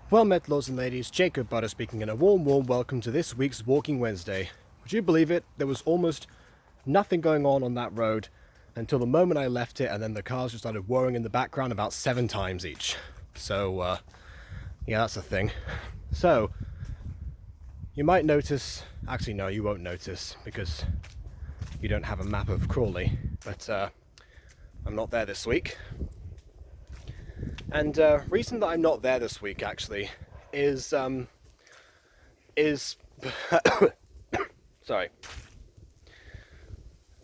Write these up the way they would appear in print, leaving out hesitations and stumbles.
Well met, lords and ladies, Jacob Butter speaking, and a warm welcome to this week's Walking Wednesday. Would you believe it? There was almost nothing going on that road until the moment I left it, and then the cars just started whirring in the background about 7 times each. So, yeah, that's a thing. So, you might notice, actually no, you won't notice, because you don't have a map of Crawley, but I'm not there this week. And reason that I'm not there this week actually is sorry.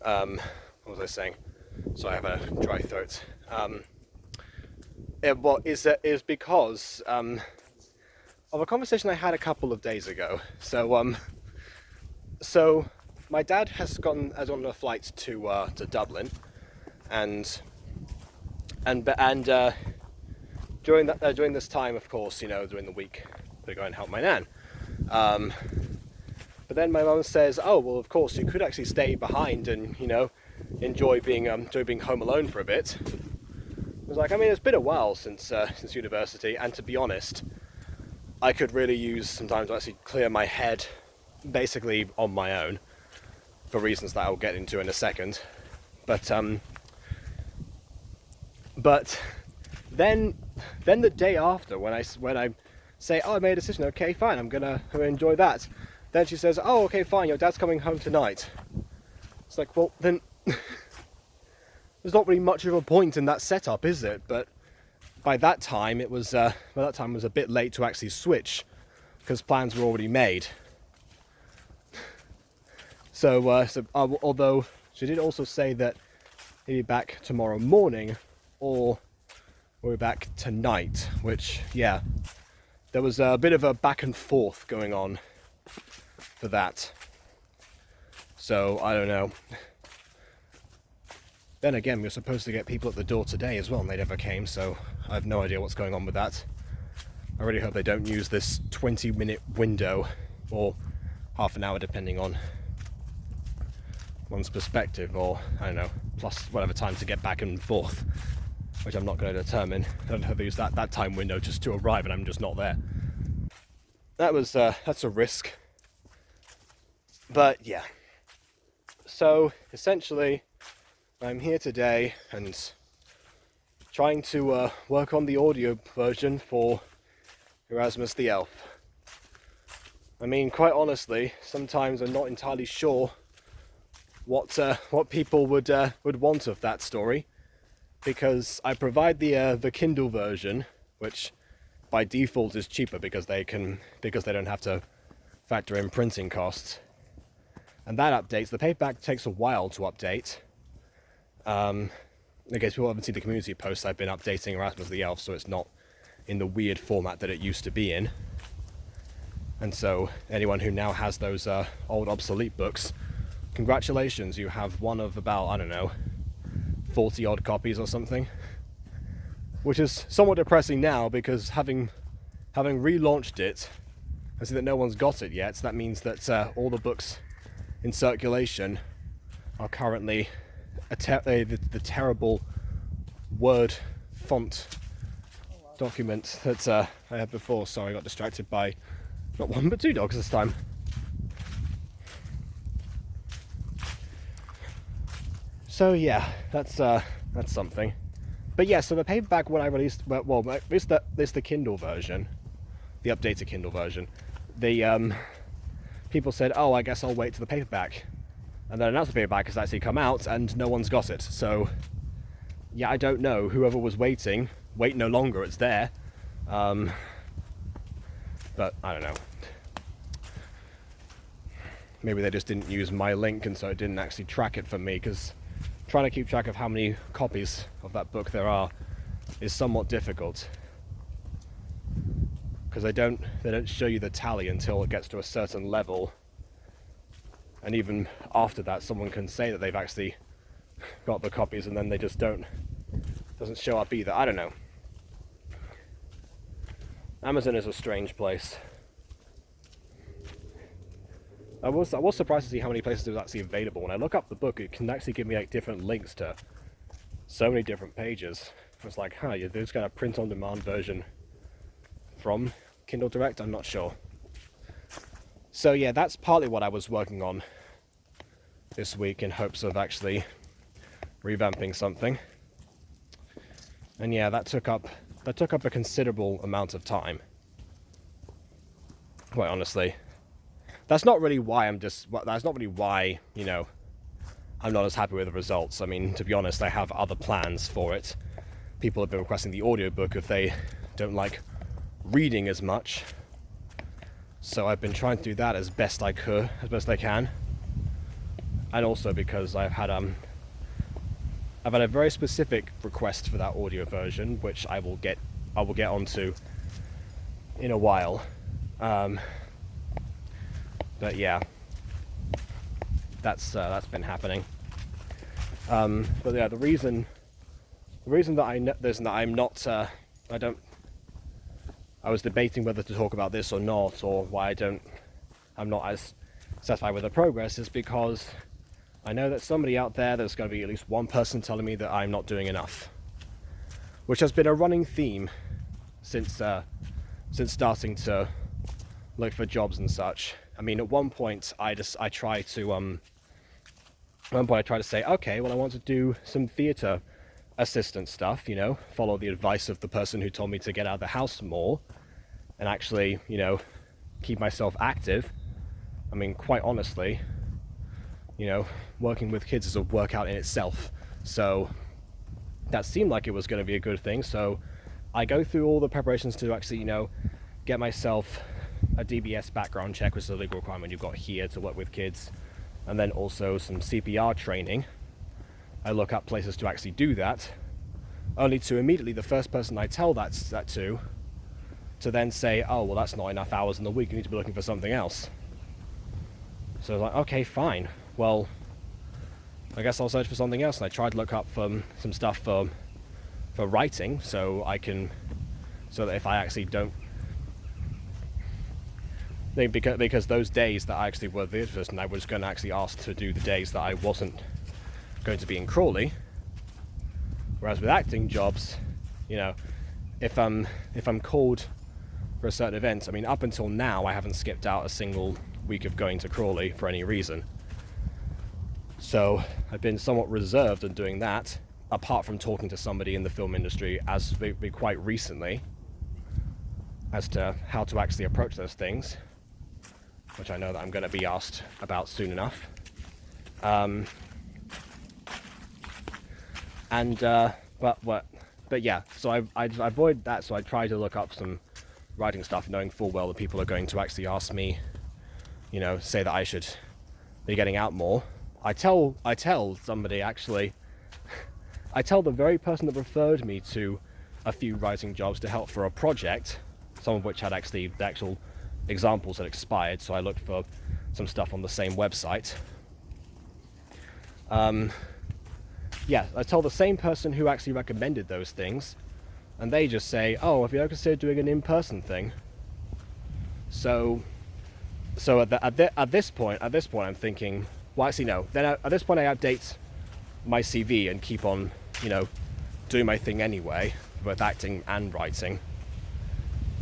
What was I saying? So I have a dry throat. Is because of a conversation I had a couple of days ago. So my dad has gone on a flight to Dublin, and during this time, of course, during the week, they go and help my nan. But then my mum says, "Oh, well, of course, you could actually stay behind and enjoy being home alone for a bit." I was like, I mean, it's been a while since university, and to be honest, I could really use some time to actually clear my head, basically on my own, for reasons that I'll get into in a second. But then the day after, when I say, "Oh, I made a decision. Okay, fine. I'm gonna enjoy that." Then she says, "Oh, okay, fine. Your dad's coming home tonight." It's like, well, then there's not really much of a point in that setup, is it? But by that time, it was a bit late to actually switch, because plans were already made. So although she did also say that he'd be back tomorrow morning, or we'll be back tonight, which, yeah, there was a bit of a back and forth going on for that. So, I don't know. Then again, we were supposed to get people at the door today as well, and they never came, so I have no idea what's going on with that. I really hope they don't use this 20-minute window, or half an hour depending on one's perspective, or, I don't know, plus whatever time to get back and forth, which I'm not going to determine. I don't know if they use that time window just to arrive and I'm just not there. That's a risk. But yeah. So essentially, I'm here today and trying to work on the audio version for Erasmus the Elf. I mean, quite honestly, sometimes I'm not entirely sure what people would want of that story, because I provide the Kindle version, which by default is cheaper because they don't have to factor in printing costs, and that updates. The paperback takes a while to update. In case people haven't seen the community posts, I've been updating Erasmus the Elf, so it's not in the weird format that it used to be in. And so anyone who now has those old obsolete books, congratulations, you have one of about, I don't know, 40 odd copies or something, which is somewhat depressing now, because having relaunched it, I see that no one's got it yet. So that means that all the books in circulation are currently the terrible Word font document that I had before. Sorry, I got distracted by not one but 2 dogs this time. So yeah, that's something. But yeah, so the paperback when I released, the Kindle version, the updated Kindle version, the people said, "Oh, I guess I'll wait till the paperback," and then announced the paperback has actually come out, and no one's got it. So yeah, I don't know. Whoever was waiting, wait no longer. It's there, but I don't know. Maybe they just didn't use my link, and so it didn't actually track it for me, because trying to keep track of how many copies of that book there are is somewhat difficult, because they don't show you the tally until it gets to a certain level, and even after that someone can say that they've actually got the copies, and then they just doesn't show up either. I don't know. Amazon is a strange place. I was surprised to see how many places it was actually available. When I look up the book, it can actually give me like different links to so many different pages. It's like, there's got a print-on-demand version from Kindle Direct, I'm not sure. So yeah, that's partly what I was working on this week in hopes of actually revamping something. And yeah, that took up a considerable amount of time. Quite honestly. That's not really why I'm not as happy with the results. I mean, to be honest, I have other plans for it. People have been requesting the audiobook if they don't like reading as much. So I've been trying to do that as best I can. And also because I've had a very specific request for that audio version, which I will get onto in a while. But yeah, that's been happening. But yeah, the reason that I was debating whether to talk about this or not, or why I'm not as satisfied with the progress, is because I know that somebody out there's going to be at least one person telling me that I'm not doing enough, which has been a running theme since starting to look for jobs and such. I mean, at one point I tried to say, okay, well, I want to do some theatre assistant stuff, follow the advice of the person who told me to get out of the house more and actually, keep myself active. I mean, quite honestly, working with kids is a workout in itself. So that seemed like it was going to be a good thing. So I go through all the preparations to actually, get myself a DBS background check, which is a legal requirement you've got here to work with kids, and then also some CPR training. I look up places to actually do that, only to immediately the first person I tell that to then say, oh, well, that's not enough hours in the week, you need to be looking for something else. So I was like, okay, fine, well, I guess I'll search for something else. And I tried to look up some stuff for writing, so that if I actually don't, because those days that I actually were the person, I was going to actually ask to do the days that I wasn't going to be in Crawley. Whereas with acting jobs, if I'm called for a certain event, I mean, up until now I haven't skipped out a single week of going to Crawley for any reason. So I've been somewhat reserved in doing that, apart from talking to somebody in the film industry quite recently as to how to actually approach those things, which I know that I'm going to be asked about soon enough. But yeah, so I avoid that, so I try to look up some writing stuff, knowing full well that people are going to actually ask me, say that I should be getting out more. I tell somebody, actually, I tell the very person that referred me to a few writing jobs to help for a project, some of which had actually, the actual examples had expired, so I looked for some stuff on the same website. Yeah, I tell the same person who actually recommended those things, and they just say, oh, have you ever considered doing an in-person thing? So at this point I'm thinking, well, actually no, then at this point I update my CV and keep on, doing my thing anyway, both acting and writing,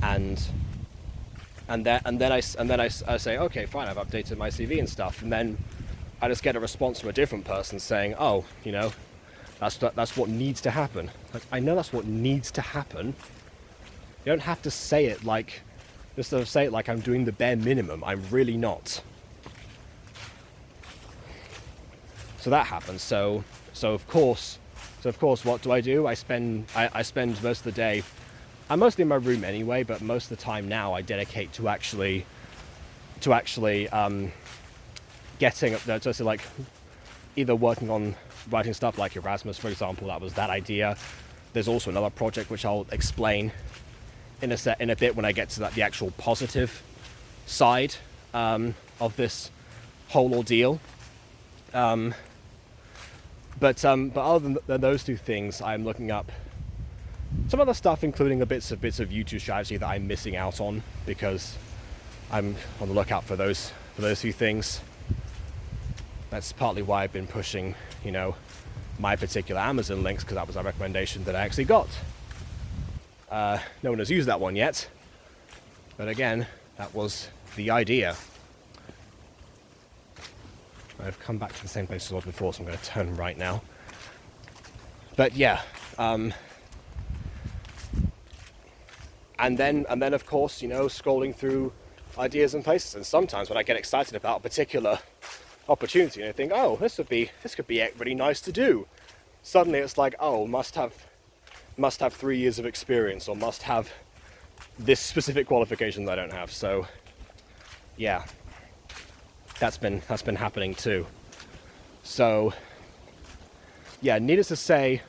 and then I say, okay, fine, I've updated my CV and stuff, and then I just get a response from a different person saying, oh, that's what needs to happen. Like, I know that's what needs to happen. You don't have to say it like, just to say it like I'm doing the bare minimum. I'm really not. So that happens. So of course, what do? I spend most of the day. I'm mostly in my room anyway, but most of the time now I dedicate to actually getting up there, just like either working on writing stuff like Erasmus, for example. That was that idea. There's also another project which I'll explain in a bit when I get to the actual positive side of this whole ordeal. But other than those two things, I'm looking up some other stuff, including the bits of YouTube strategy that I'm missing out on because I'm on the lookout for those few things. That's partly why I've been pushing, my particular Amazon links, because that was a recommendation that I actually got. No one has used that one yet, But again, that was the idea. I've come back to the same place as I was before, so I'm going to turn right now. But yeah, and then of course, scrolling through ideas and places, and sometimes when I get excited about a particular opportunity and I think, oh, this could be really nice to do, suddenly it's like, oh, must have 3 years of experience, or must have this specific qualification that I don't have. So yeah, that's been happening too. So yeah, needless to say,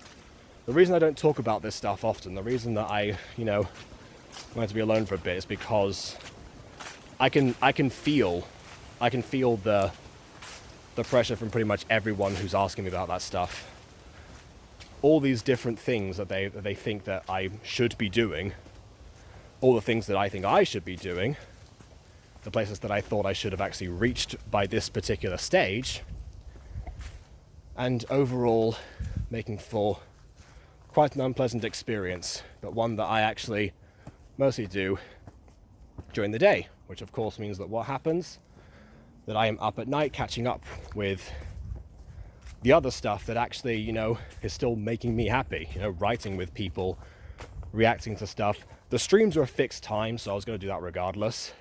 the reason I don't talk about this stuff often, the reason that I wanted to be alone for a bit, is because I can feel the pressure from pretty much everyone who's asking me about that stuff. All these different things that they think that I should be doing, all the things that I think I should be doing, the places that I thought I should have actually reached by this particular stage, and overall making for quite an unpleasant experience, but one that I actually mostly do during the day, which of course means that what happens, that I am up at night catching up with the other stuff that actually, is still making me happy, writing with people, reacting to stuff. The streams are a fixed time, so I was going to do that regardless.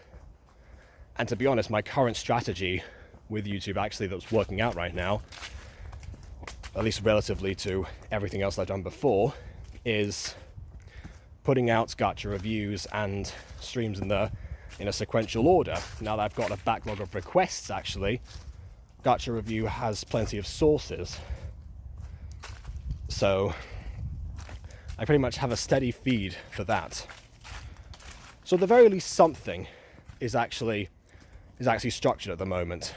And to be honest, my current strategy with YouTube, actually, that's working out right now, at least relatively to everything else I've done before, is putting out gacha reviews and streams in a sequential order. Now that I've got a backlog of requests, actually, Gacha Review has plenty of sources, so I pretty much have a steady feed for that. So at the very least, something is actually structured at the moment.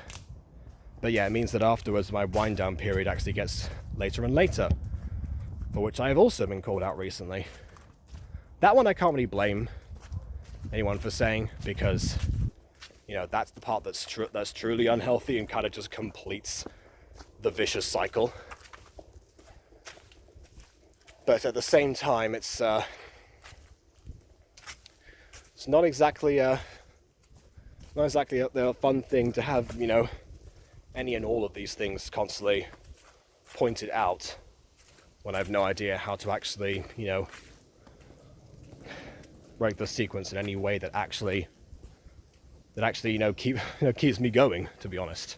But yeah, it means that afterwards my wind down period actually gets later and later, for which I have also been called out recently. That one I can't really blame anyone for saying, because that's the part that's truly unhealthy and kind of just completes the vicious cycle. But at the same time, it's not exactly a fun thing to have, any and all of these things constantly pointed out when I have no idea how to actually, break the sequence in any way that actually keeps me going, to be honest.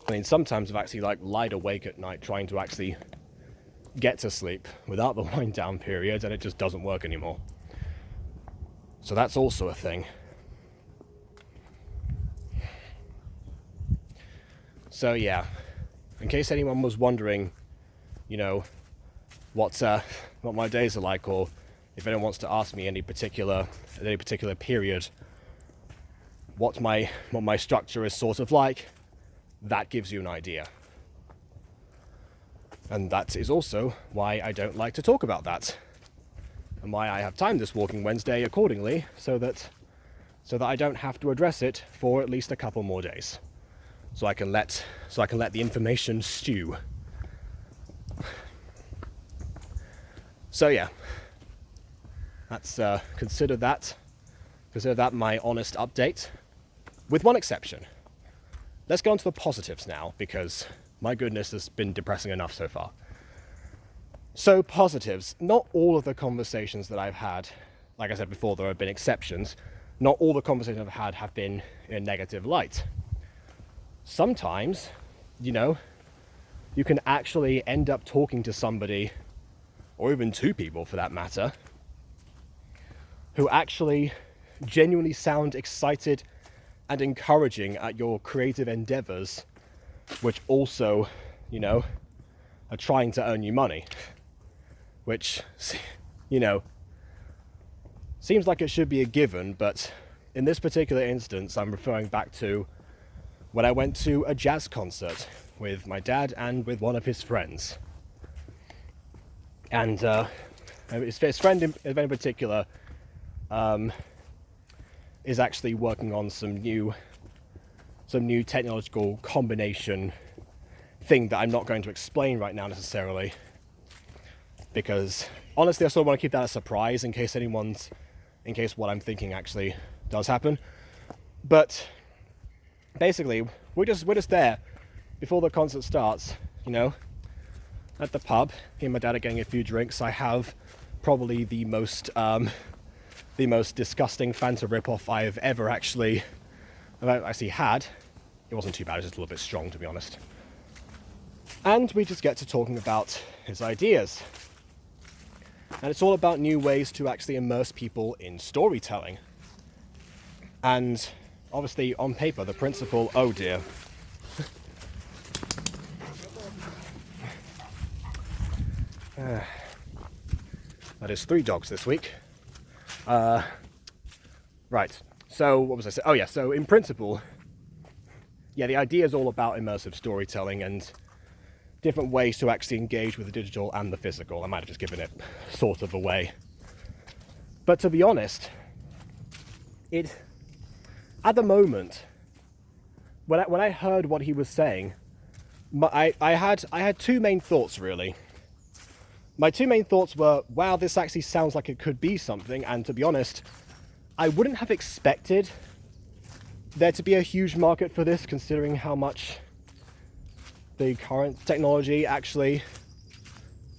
I mean, sometimes I've actually lied awake at night trying to actually get to sleep without the wind down period, and it just doesn't work anymore. So that's also a thing. So yeah, in case anyone was wondering, what my days are like, or if anyone wants to ask me at any particular period what my structure is sort of like, that gives you an idea. And that is also why I don't like to talk about that, and why I have timed this Walking Wednesday accordingly, so that I don't have to address it for at least a couple more days, so I can let the information stew. So yeah, that's consider that my honest update, with one exception. Let's go on to the positives now, because my goodness, it's been depressing enough so far. So positives, not all of the conversations that I've had, like I said before, there have been exceptions, not all the conversations I've had have been in a negative light. Sometimes, you can actually end up talking to somebody, or even two people for that matter, who actually genuinely sound excited and encouraging at your creative endeavors, which also, are trying to earn you money. Which, seems like it should be a given, but in this particular instance, I'm referring back to when I went to a jazz concert with my dad and with one of his friends. And his friend in particular is actually working on some new technological combination thing that I'm not going to explain right now necessarily. because honestly I sort of want to keep that a surprise in case what I'm thinking actually does happen. But basically we're just there before the concert starts, at the pub. He and my dad are getting a few drinks. I have probably the most disgusting Fanta ripoff I've ever actually had. It wasn't too bad, it was just a little bit strong, to be honest. And we just get to talking about his ideas. And it's all about new ways to actually immerse people in storytelling. And obviously on paper, the principle, oh dear. That is 3 dogs this week. Right, so what was I saying? Oh yeah, so in principle, yeah, the idea is all about immersive storytelling and different ways to actually engage with the digital and the physical. I might have just given it sort of away. But to be honest, at the moment, when I heard what he was saying, I had 2 main thoughts really. My 2 main thoughts were, wow, this actually sounds like it could be something, and to be honest, I wouldn't have expected there to be a huge market for this, considering how much the current technology actually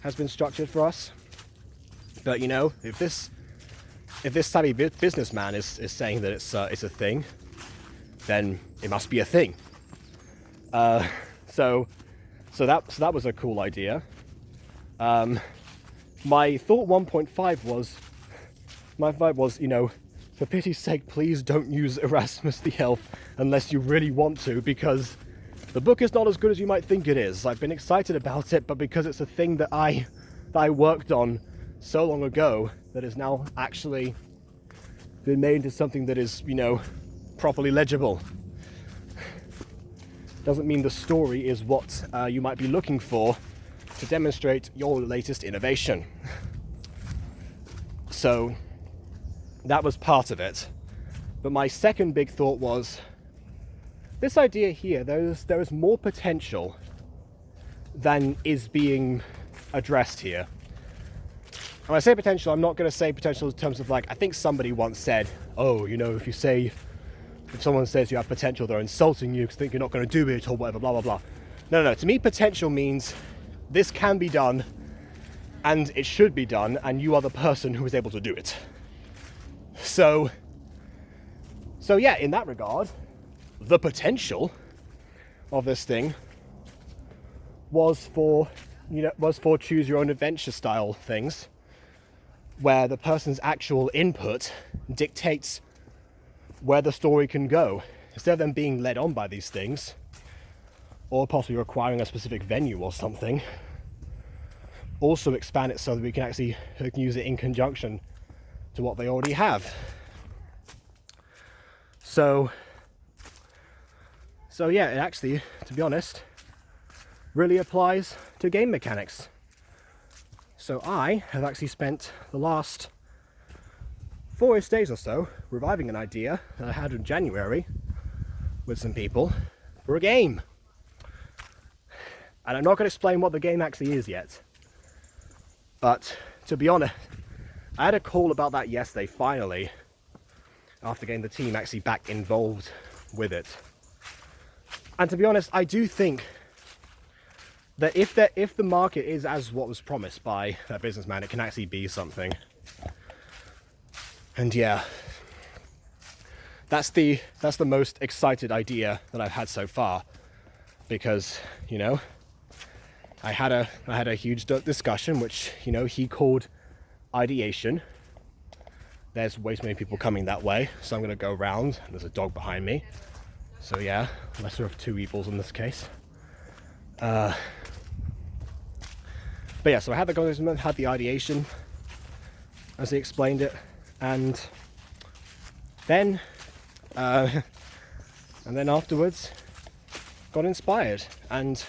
has been structured for us. But if this savvy businessman is saying that it's a thing, then it must be a thing. So that was a cool idea. My thought 1.5 was, for pity's sake, please don't use Erasmus the Elf unless you really want to, because the book is not as good as you might think it is. I've been excited about it, but because it's a thing that I worked on so long ago that has now actually been made into something that is, properly legible. Doesn't mean the story is what you might be looking for to demonstrate your latest innovation. So that was part of it. But my second big thought was, this idea here, there is more potential than is being addressed here. When I say potential, I'm not going to say potential in terms of I think somebody once said, oh, if someone says you have potential, they're insulting you because they think you're not going to do it or whatever, blah, blah, blah. No. To me, potential means this can be done and it should be done, and you are the person who is able to do it. So yeah, in that regard, the potential of this thing was for choose your own adventure style things, where the person's actual input dictates where the story can go, instead of them being led on by these things, or possibly requiring a specific venue or something. Also expand it so that we can use it in conjunction to what they already have. So yeah, it actually, to be honest, really applies to game mechanics. So I have actually spent the last 4-ish days or so reviving an idea that I had in January with some people for a game. And I'm not going to explain what the game actually is yet. But to be honest, I had a call about that yesterday, finally, after getting the team actually back involved with it. And to be honest, I do think that if the market is as what was promised by that businessman, it can actually be something. And yeah, that's the most excited idea that I've had so far, because I had a huge discussion, which he called ideation. There's way too many people coming that way, so I'm going to go round. There's a dog behind me, so yeah, lesser of 2 evils in this case. But yeah, so I had the conversation, had the ideation, as he explained it, and then afterwards got inspired, and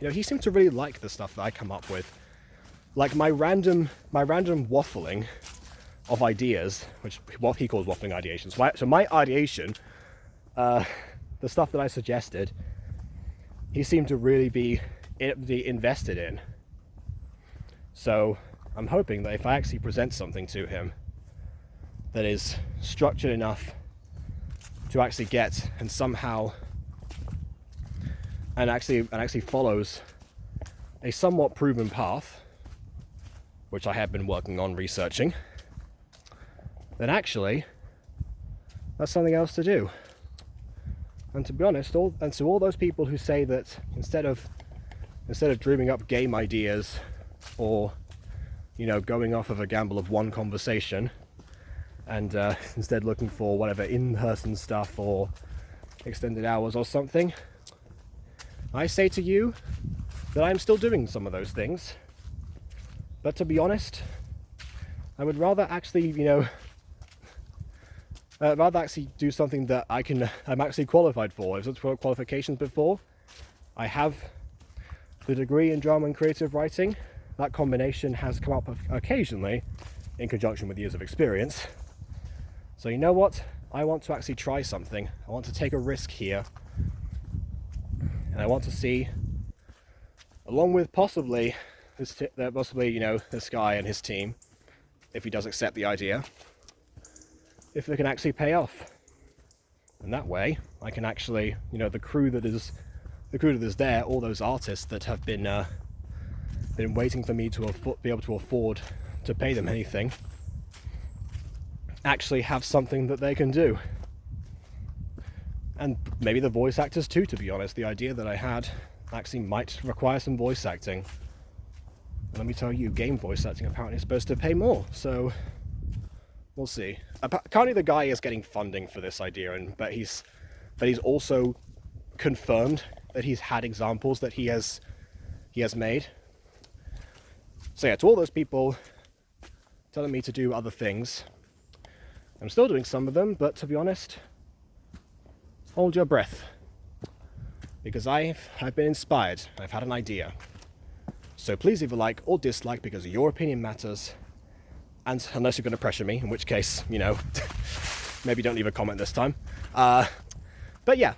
he seemed to really like the stuff that I come up with, like my random waffling of ideas, which what he calls waffling ideation. So my ideation, the stuff that I suggested, he seemed to really be invested in. So I'm hoping that if I actually present something to him that is structured enough to actually get and somehow and actually follows a somewhat proven path, which I have been working on researching, then actually that's something else to do. And to be honest, to all those people who say that instead of dreaming up game ideas or, you know, going off of a gamble of one conversation and instead looking for whatever in-person stuff or extended hours or something, I say to you that I'm still doing some of those things. But to be honest, I would rather actually, rather actually do something that I'm actually qualified for. I've looked for qualifications before. I have the degree in drama and creative writing. That combination has come up occasionally in conjunction with years of experience. So you know what? I want to actually try something. I want to take a risk here. And I want to see, along with possibly this guy and his team, if he does accept the idea, if they can actually pay off. And that way, I can actually, the crew that is there, all those artists that have been waiting for me to be able to afford to pay them anything, actually have something that they can do. And maybe the voice actors too, to be honest. The idea that I had actually might require some voice acting. And let me tell you, game voice acting apparently is supposed to pay more, so we'll see. Currently the guy is getting funding for this idea, but he's also confirmed that he's had examples that he has made. So yeah, to all those people telling me to do other things, I'm still doing some of them, but to be honest, hold your breath, because I've been inspired. I've had an idea. So please either like or dislike, because your opinion matters. And unless you're going to pressure me, in which case, maybe don't leave a comment this time. But yeah,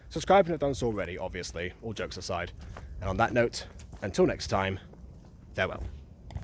subscribe if you've done so already, obviously, all jokes aside. And on that note, until next time, farewell.